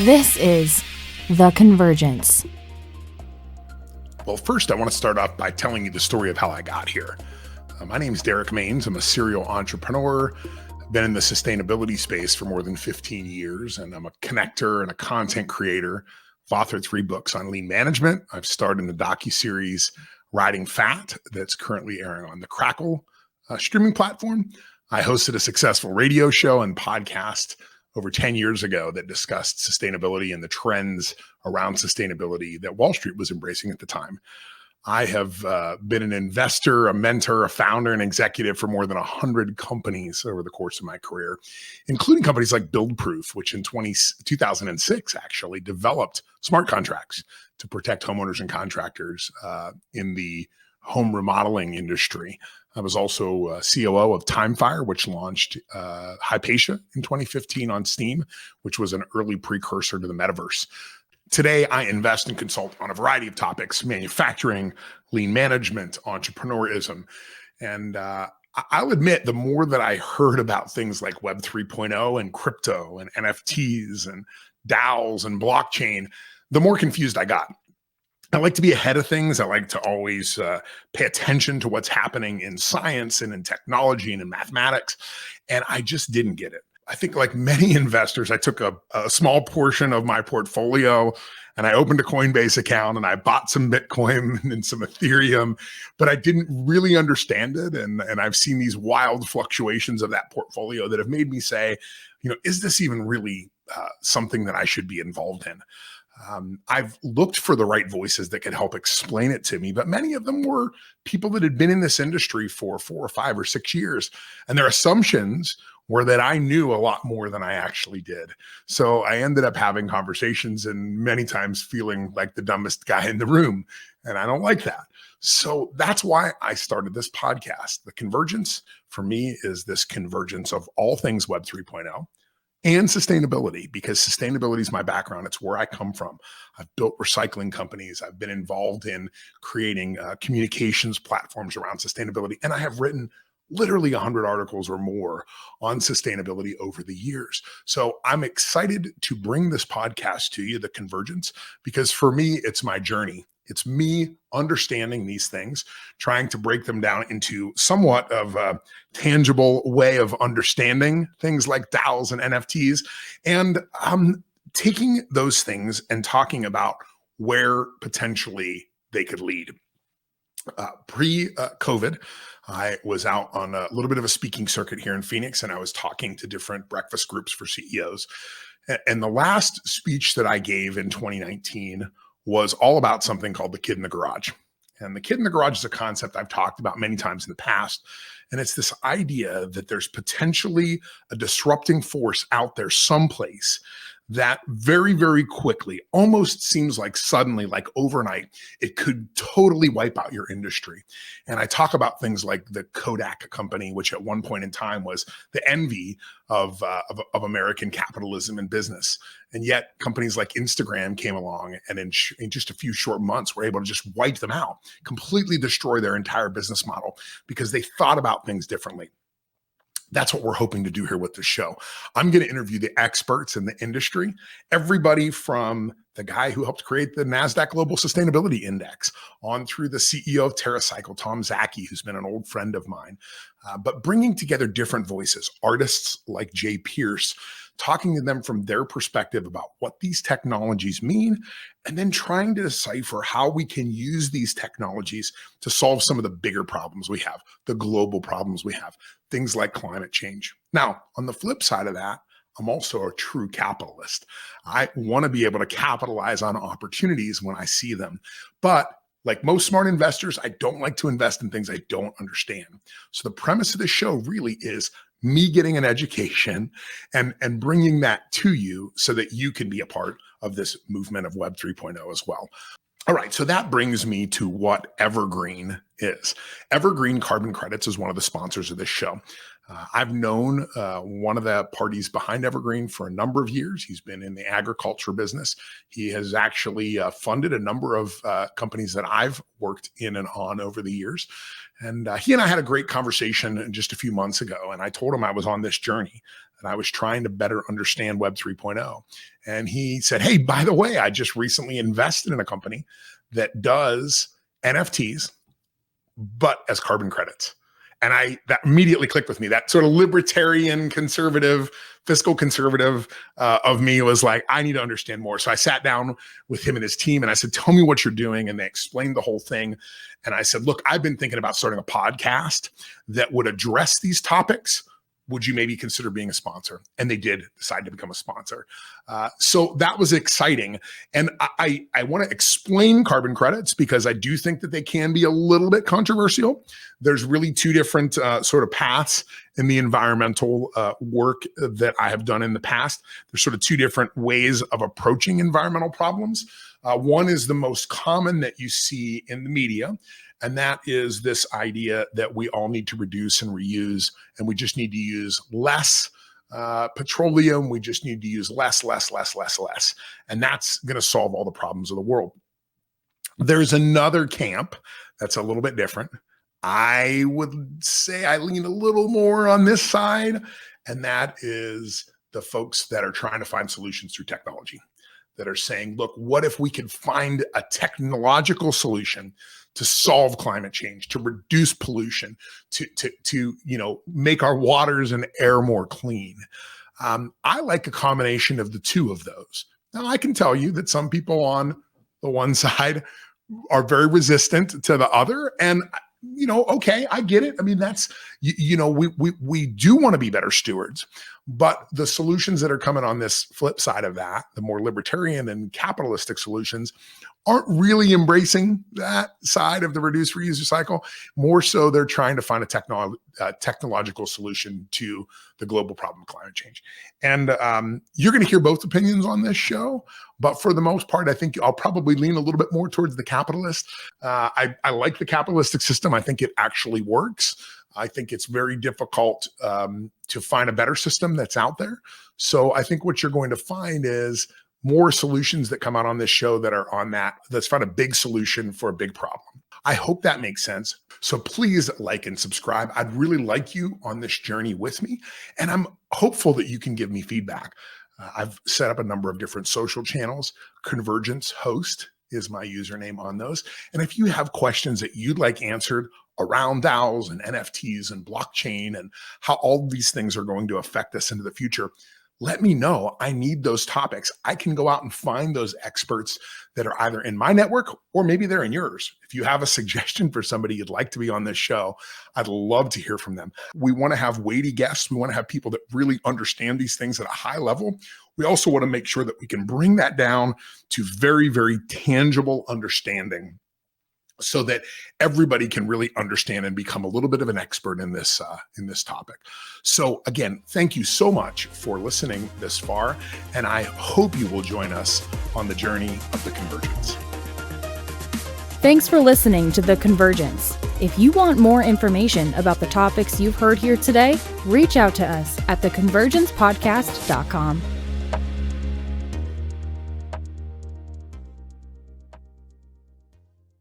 This is The Convergence. Well, first, I want to start off by telling you the story of how I got here. My name is Derrick Mains. I'm a serial entrepreneur. I've been in the sustainability space for more than 15 years, and I'm a connector and a content creator. I've authored 3 books on lean management. I've starred in the docuseries Riding Fat that's currently airing on the Crackle streaming platform. I hosted a successful radio show and podcast over 10 years ago that discussed sustainability and the trends around sustainability that Wall Street was embracing at the time. I have been an investor, a mentor, a founder, and executive for more than 100 companies over the course of my career, including companies like BuildProof, which in 2006 actually developed smart contracts to protect homeowners and contractors in the home remodeling industry. I was also COO of Timefire, which launched Hypatia in 2015 on Steam, which was an early precursor to the metaverse. Today, I invest and consult on a variety of topics: manufacturing, lean management, entrepreneurism. And I'll admit, the more that I heard about things like Web 3.0 and crypto and NFTs and DAOs and blockchain, the more confused I got. I like to be ahead of things. I like to always pay attention to what's happening in science and in technology and in mathematics. And I just didn't get it. I think like many investors, I took a small portion of my portfolio and I opened a Coinbase account and I bought some Bitcoin and some Ethereum, but I didn't really understand it. And I've seen these wild fluctuations of that portfolio that have made me say, is this even really something that I should be involved in? I've looked for the right voices that could help explain it to me, but many of them were people that had been in this industry for 4 or 5 or 6 years. And their assumptions were that I knew a lot more than I actually did. So I ended up having conversations and many times feeling like the dumbest guy in the room. And I don't like that. So that's why I started this podcast. The Convergence for me is this convergence of all things Web 3.0. And sustainability, because sustainability is my background. It's where I come from. I've built recycling companies. I've been involved in creating communications platforms around sustainability. And I have written literally 100 articles or more on sustainability over the years. So I'm excited to bring this podcast to you, The Convergence, because for me, it's my journey. It's me understanding these things, trying to break them down into somewhat of a tangible way of understanding things like DAOs and NFTs, and taking those things and talking about where potentially they could lead. Pre-COVID, I was out on a little bit of a speaking circuit here in Phoenix, and I was talking to different breakfast groups for CEOs. And the last speech that I gave in 2019 was all about something called the kid in the garage. And the kid in the garage is a concept I've talked about many times in the past. And it's this idea that there's potentially a disrupting force out there someplace that very, very quickly, almost seems like suddenly, like overnight, it could totally wipe out your industry. And I talk about things like the Kodak company, which at one point in time was the envy of American capitalism and business. And yet companies like Instagram came along and in just a few short months were able to just wipe them out, completely destroy their entire business model because they thought about things differently. That's what we're hoping to do here with the show. I'm going to interview the experts in the industry, everybody from the guy who helped create the NASDAQ Global Sustainability Index on through the CEO of TerraCycle, Tom Zaki, who's been an old friend of mine, but bringing together different voices, artists like Jay Pierce, talking to them from their perspective about what these technologies mean, and then trying to decipher how we can use these technologies to solve some of the bigger problems we have, the global problems we have, things like climate change. Now, on the flip side of that, I'm also a true capitalist. I want to be able to capitalize on opportunities when I see them. But like most smart investors, I don't like to invest in things I don't understand. So the premise of the show really is me getting an education and bringing that to you so that you can be a part of this movement of Web 3.0 as well. All right, so that brings me to what Evergreen is. Evergreen Carbon Credits is one of the sponsors of this show. I've known one of the parties behind Evergreen for a number of years. He's been in the agriculture business. He has actually funded a number of companies that I've worked in and on over the years. And he and I had a great conversation just a few months ago. And I told him I was on this journey and I was trying to better understand Web 3.0. And he said, hey, by the way, I just recently invested in a company that does NFTs, but as carbon credits. And that immediately clicked with me. That sort of libertarian, conservative, fiscal conservative of me was like, I need to understand more. So I sat down with him and his team and I said, tell me what you're doing. And they explained the whole thing. And I said, look, I've been thinking about starting a podcast that would address these topics. Would you maybe consider being a sponsor? And they did decide to become a sponsor. So that was exciting. And I want to explain carbon credits because I do think that they can be a little bit controversial. There's really two different sort of paths in the environmental work that I have done in the past. There's sort of two different ways of approaching environmental problems. One is the most common that you see in the media, and that is this idea that we all need to reduce and reuse, and we just need to use less petroleum. We just need to use less. And that's going to solve all the problems of the world. There's another camp that's a little bit different. I would say I lean a little more on this side, and that is the folks that are trying to find solutions through technology, that are saying, look, what if we could find a technological solution to solve climate change, to reduce pollution, to make our waters and air more clean? I like a combination of the two of those. Now, I can tell you that some people on the one side are very resistant to the other, and okay, I get it. I mean, that's, we do want to be better stewards, but the solutions that are coming on this flip side of that, the more libertarian and capitalistic solutions, aren't really embracing that side of the reduce, reuse, recycle. More so, they're trying to find a technological solution to the global problem of climate change. And you're going to hear both opinions on this show, but for the most part, I think I'll probably lean a little bit more towards the capitalist. I like the capitalistic system. I think it actually works. I think it's very difficult to find a better system that's out there. So I think what you're going to find is more solutions that come out on this show that are on that's found a big solution for a big problem. I hope that makes sense. So please like and subscribe. I'd really like you on this journey with me. And I'm hopeful that you can give me feedback. I've set up a number of different social channels. Convergence Host is my username on those. And if you have questions that you'd like answered around DAOs and NFTs and blockchain and how all these things are going to affect us into the future, let me know. I need those topics. I can go out and find those experts that are either in my network or maybe they're in yours. If you have a suggestion for somebody you'd like to be on this show, I'd love to hear from them. We want to have weighty guests. We want to have people that really understand these things at a high level. We also want to make sure that we can bring that down to very, very tangible understanding, so that everybody can really understand and become a little bit of an expert in this topic. So again, thank you so much for listening this far, and I hope you will join us on the journey of the Convergence. Thanks for listening to The Convergence. If you want more information about the topics you've heard here today, reach out to us at theconvergencepodcast.com.